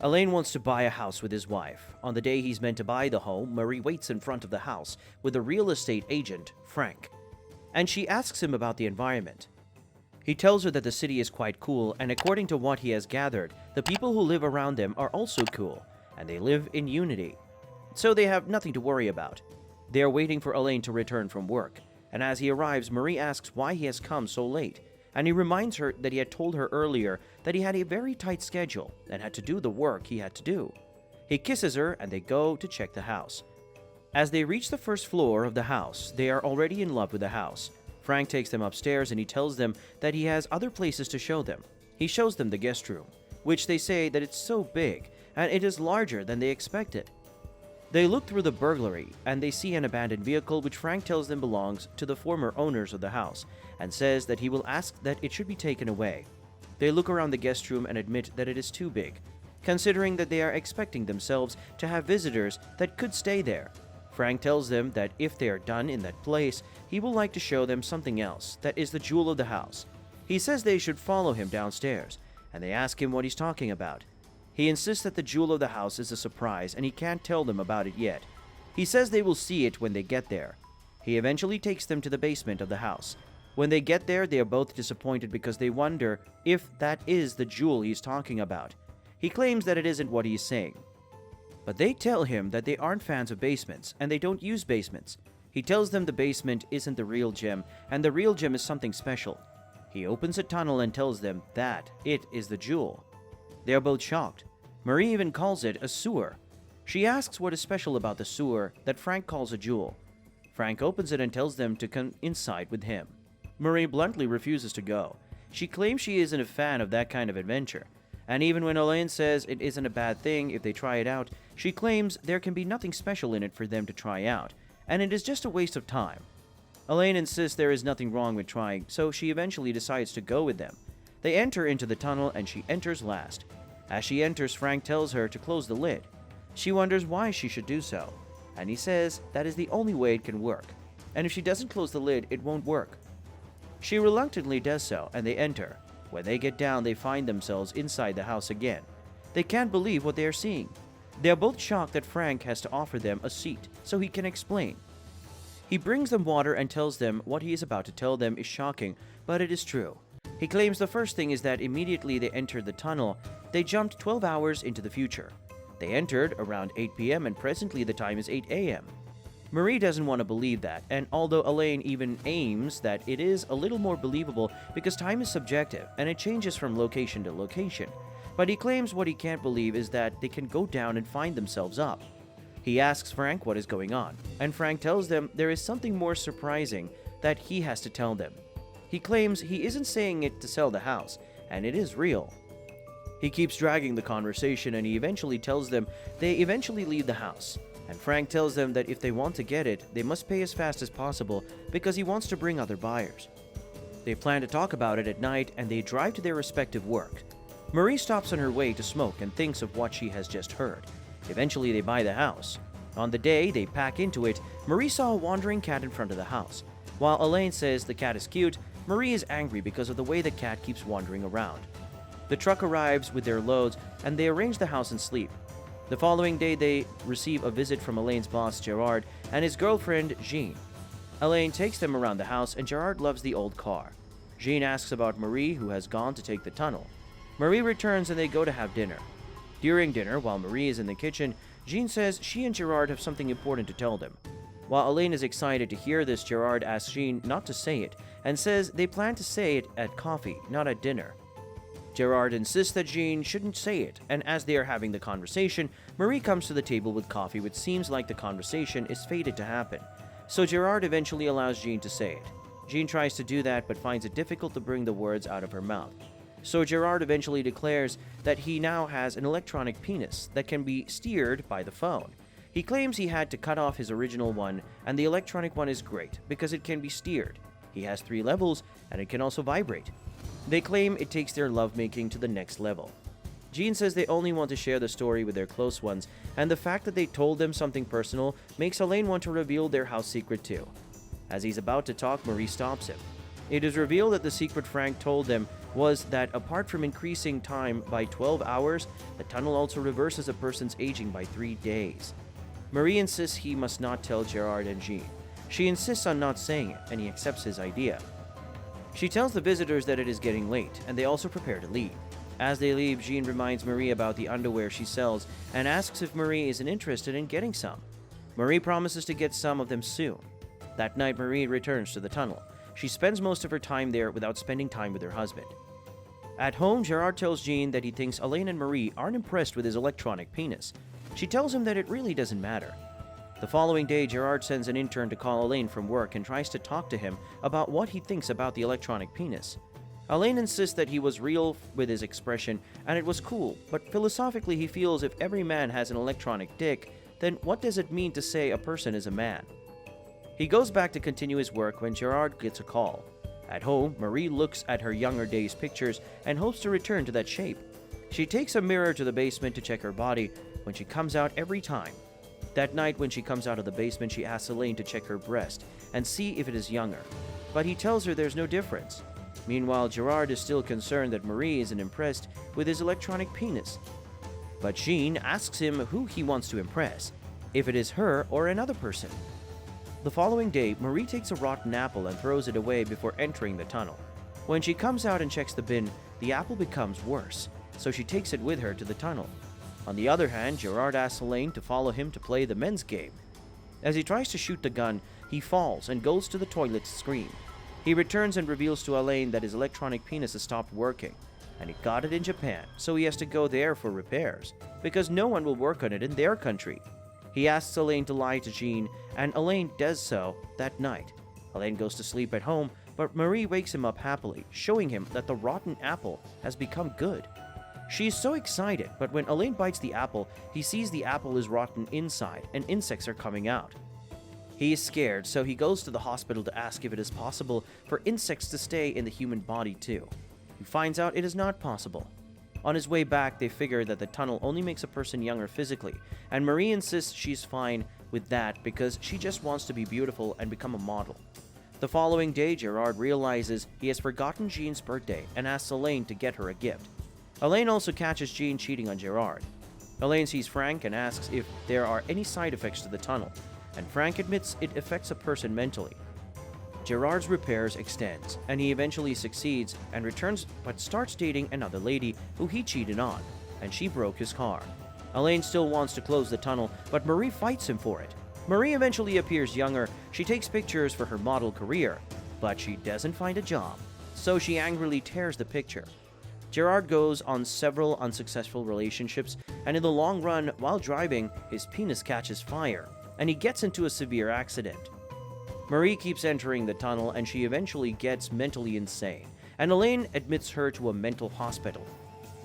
Elaine wants to buy a house with his wife. On the day he's meant to buy the home, Marie waits in front of the house with a real estate agent, Frank, and she asks him about the environment. He tells her that the city is quite cool, and according to what he has gathered, the people who live around them are also cool, and they live in unity. So they have nothing to worry about. They are waiting for Elaine to return from work, and as he arrives, Marie asks why he has come so late, and he reminds her that he had told her earlier that he had a very tight schedule and had to do the work he had to do. He kisses her, and they go to check the house. As they reach the first floor of the house, they are already in love with the house. Frank takes them upstairs and he tells them that he has other places to show them. He shows them the guest room, which they say that it's so big and it is larger than they expected. They look through the burglary and they see an abandoned vehicle which Frank tells them belongs to the former owners of the house and says that he will ask that it should be taken away. They look around the guest room and admit that it is too big, considering that they are expecting themselves to have visitors that could stay there. Frank tells them that if they are done in that place, he will like to show them something else that is the jewel of the house. He says they should follow him downstairs, and they ask him what he's talking about. He insists that the jewel of the house is a surprise and he can't tell them about it yet. He says they will see it when they get there. He eventually takes them to the basement of the house. When they get there, they are both disappointed because they wonder if that is the jewel he's talking about. He claims that it isn't what he's saying. But they tell him that they aren't fans of basements and they don't use basements. He tells them the basement isn't the real gem and the real gem is something special. He opens a tunnel and tells them that it is the jewel. They are both shocked. Marie even calls it a sewer. She asks what is special about the sewer that Frank calls a jewel. Frank opens it and tells them to come inside with him. Marie bluntly refuses to go. She claims she isn't a fan of that kind of adventure. And even when Elaine says it isn't a bad thing if they try it out, she claims there can be nothing special in it for them to try out, and it is just a waste of time. Elaine insists there is nothing wrong with trying, so she eventually decides to go with them. They enter into the tunnel and she enters last. As she enters, Frank tells her to close the lid. She wonders why she should do so, and he says that is the only way it can work, and if she doesn't close the lid, it won't work. She reluctantly does so, and they enter. When they get down, they find themselves inside the house again. They can't believe what they are seeing. They are both shocked that Frank has to offer them a seat so he can explain. He brings them water and tells them what he is about to tell them is shocking, but it is true. He claims the first thing is that immediately they entered the tunnel, they jumped 12 hours into the future. They entered around 8 p.m. and presently the time is 8 a.m. Marie doesn't want to believe that, and although Elaine even aims that it is a little more believable because time is subjective and it changes from location to location, but he claims what he can't believe is that they can go down and find themselves up. He asks Frank what is going on, and Frank tells them there is something more surprising that he has to tell them. He claims he isn't saying it to sell the house, and it is real. He keeps dragging the conversation and he eventually tells them they eventually leave the house. And Frank tells them that if they want to get it, they must pay as fast as possible because he wants to bring other buyers. They plan to talk about it at night and they drive to their respective work. Marie stops on her way to smoke and thinks of what she has just heard. Eventually they buy the house. On the day they pack into it, Marie saw a wandering cat in front of the house. While Elaine says the cat is cute, Marie is angry because of the way the cat keeps wandering around. The truck arrives with their loads and they arrange the house and sleep. The following day, they receive a visit from Elaine's boss, Gerard, and his girlfriend, Jean. Elaine takes them around the house, and Gerard loves the old car. Jean asks about Marie, who has gone to take the tunnel. Marie returns, and they go to have dinner. During dinner, while Marie is in the kitchen, Jean says she and Gerard have something important to tell them. While Elaine is excited to hear this, Gerard asks Jean not to say it, and says they plan to say it at coffee, not at dinner. Gerard insists that Jean shouldn't say it, and as they are having the conversation, Marie comes to the table with coffee, which seems like the conversation is fated to happen. So Gerard eventually allows Jean to say it. Jean tries to do that but finds it difficult to bring the words out of her mouth. So Gerard eventually declares that he now has an electronic penis that can be steered by the phone. He claims he had to cut off his original one, and the electronic one is great because it can be steered. He has 3 levels, and it can also vibrate. They claim it takes their lovemaking to the next level. Jean says they only want to share the story with their close ones, and the fact that they told them something personal makes Elaine want to reveal their house secret too. As he's about to talk, Marie stops him. It is revealed that the secret Frank told them was that apart from increasing time by 12 hours, the tunnel also reverses a person's aging by 3 days. Marie insists he must not tell Gerard and Jean. She insists on not saying it, and he accepts his idea. She tells the visitors that it is getting late, and they also prepare to leave. As they leave, Jean reminds Marie about the underwear she sells and asks if Marie isn't interested in getting some. Marie promises to get some of them soon. That night, Marie returns to the tunnel. She spends most of her time there without spending time with her husband. At home, Gerard tells Jean that he thinks Elaine and Marie aren't impressed with his electronic penis. She tells him that it really doesn't matter. The following day, Gerard sends an intern to call Elaine from work and tries to talk to him about what he thinks about the electronic penis. Elaine insists that he was real with his expression and it was cool, but philosophically he feels if every man has an electronic dick, then what does it mean to say a person is a man? He goes back to continue his work when Gerard gets a call. At home, Marie looks at her younger days pictures and hopes to return to that shape. She takes a mirror to the basement to check her body when she comes out every time. That night when she comes out of the basement, she asks Elaine to check her breast and see if it is younger, but he tells her there's no difference. Meanwhile, Gerard is still concerned that Marie isn't impressed with his electronic penis. But Jean asks him who he wants to impress, if it is her or another person. The following day, Marie takes a rotten apple and throws it away before entering the tunnel. When she comes out and checks the bin, the apple becomes worse, so she takes it with her to the tunnel. On the other hand, Gerard asks Elaine to follow him to play the men's game. As he tries to shoot the gun, he falls and goes to the toilet to scream. He returns and reveals to Elaine that his electronic penis has stopped working, and he got it in Japan, so he has to go there for repairs, because no one will work on it in their country. He asks Elaine to lie to Jean, and Elaine does so that night. Elaine goes to sleep at home, but Marie wakes him up happily, showing him that the rotten apple has become good. She is so excited, but when Elaine bites the apple, he sees the apple is rotten inside and insects are coming out. He is scared, so he goes to the hospital to ask if it is possible for insects to stay in the human body too. He finds out it is not possible. On his way back, they figure that the tunnel only makes a person younger physically, and Marie insists she's fine with that because she just wants to be beautiful and become a model. The following day, Gerard realizes he has forgotten Jean's birthday and asks Elaine to get her a gift. Elaine also catches Jean cheating on Gerard. Elaine sees Frank and asks if there are any side effects to the tunnel, and Frank admits it affects a person mentally. Gerard's repairs extends, and he eventually succeeds and returns but starts dating another lady who he cheated on, and she broke his car. Elaine still wants to close the tunnel, but Marie fights him for it. Marie eventually appears younger. She takes pictures for her model career, but she doesn't find a job, so she angrily tears the picture. Gerard goes on several unsuccessful relationships, and in the long run, while driving, his penis catches fire, and he gets into a severe accident. Marie keeps entering the tunnel, and she eventually gets mentally insane, and Elaine admits her to a mental hospital.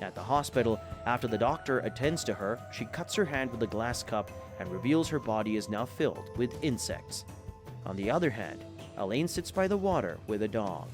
At the hospital, after the doctor attends to her, she cuts her hand with a glass cup and reveals her body is now filled with insects. On the other hand, Elaine sits by the water with a dog.